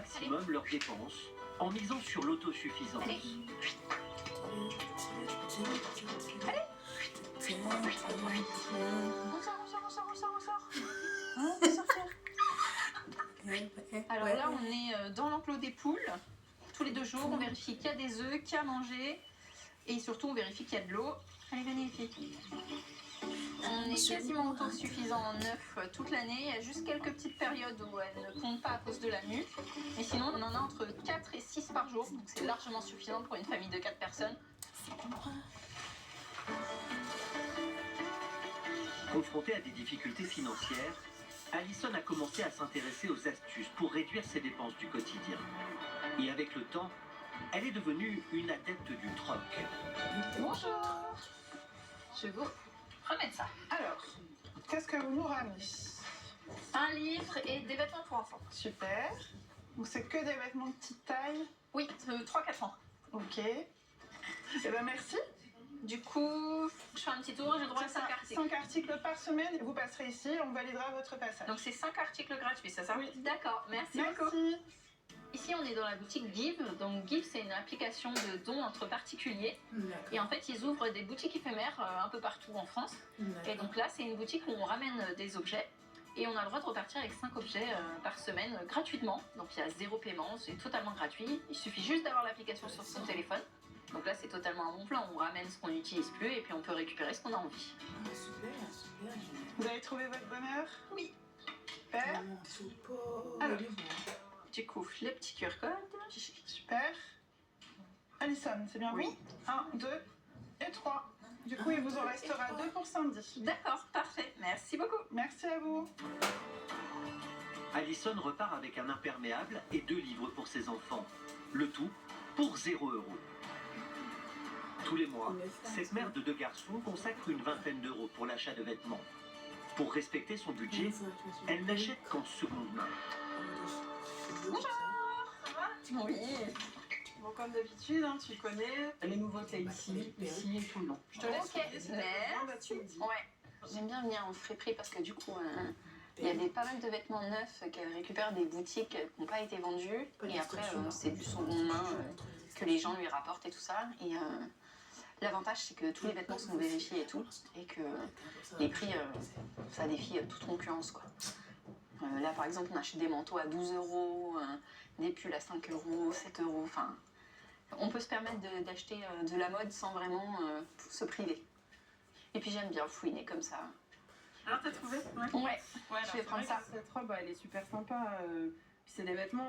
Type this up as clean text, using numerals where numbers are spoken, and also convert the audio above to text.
maximum leurs dépenses en misant sur l'autosuffisance. On sort. Alors là, on est dans l'enclos des poules. Tous les 2 jours, on vérifie qu'il y a des œufs, qu'il y a à manger. Et surtout, on vérifie qu'il y a de l'eau. Allez, venez les filles. On est quasiment autosuffisant en œufs toute l'année. Il y a juste quelques petites périodes où elles ne pondent pas à cause de la mue. Mais sinon, on en a entre 4 et 6 par jour. Donc c'est largement suffisant pour une famille de 4 personnes. Confrontée à des difficultés financières, Alison a commencé à s'intéresser aux astuces pour réduire ses dépenses du quotidien. Et avec le temps, elle est devenue une adepte du troc. Bonjour. Je vous remets ça. Alors, qu'est-ce que vous nous ramenez? Un livre et des vêtements pour enfants. Super. Donc c'est que des vêtements de petite taille? Oui, 3-4 ans. Ok. Eh ben merci. Du coup, je fais un petit tour, j'ai droit à 5 articles. 5 articles par semaine, vous passerez ici, on validera votre passage. Donc c'est 5 articles gratuits, c'est ça? Oui. D'accord, merci beaucoup. Merci. Ici, on est dans la boutique Give. Donc Give, c'est une application de dons entre particuliers. Et en fait, ils ouvrent des boutiques éphémères un peu partout en France. Et donc là, c'est une boutique où on ramène des objets. Et on a le droit de repartir avec 5 objets par semaine gratuitement. Donc il y a 0 paiement, c'est totalement gratuit. Il suffit juste d'avoir l'application sur son téléphone. Donc là, c'est totalement un bon plan. On ramène ce qu'on n'utilise plus et puis on peut récupérer ce qu'on a envie. Super. Vous avez trouvé votre bonheur? Oui. Super. Alors, Du coup, le petit QR code. super. Alison, c'est bien Oui. vous? 1, 2 et 3. Du coup, il vous en restera 2 pour samedi. D'accord, parfait. Merci beaucoup. Merci à vous. Alison repart avec un imperméable et 2 livres pour ses enfants. Le tout pour 0 €. Tous les mois, cette mère de 2 garçons consacre une vingtaine d'euros pour l'achat de vêtements. Pour respecter son budget, elle n'achète qu'en seconde main. Bonjour. Ça va? Oui. Bon, comme d'habitude, hein, tu connais les nouveautés ici et tout le long. Je te laisse. Ok, regarder, si t'as besoin, bah, tu me dis. Ouais. J'aime bien venir en friperie parce que du coup, il y a pas mal de vêtements neufs qu'elles récupèrent des boutiques qui n'ont pas été vendus. Et après, c'est du seconde main que les gens lui rapportent et tout ça. Et l'avantage, c'est que tous les vêtements sont vérifiés et tout. Et que les prix, ça défie toute concurrence, quoi. Là, par exemple, on achète des manteaux à 12 €, des pulls à 5 €, 7 €. Enfin, on peut se permettre d'acheter de la mode sans vraiment se priver. Et puis, j'aime bien fouiner comme ça. Alors, t'as trouvé? Ouais, alors, je vais prendre c'est vrai ça. que cette robe, elle est super sympa. Puis c'est des vêtements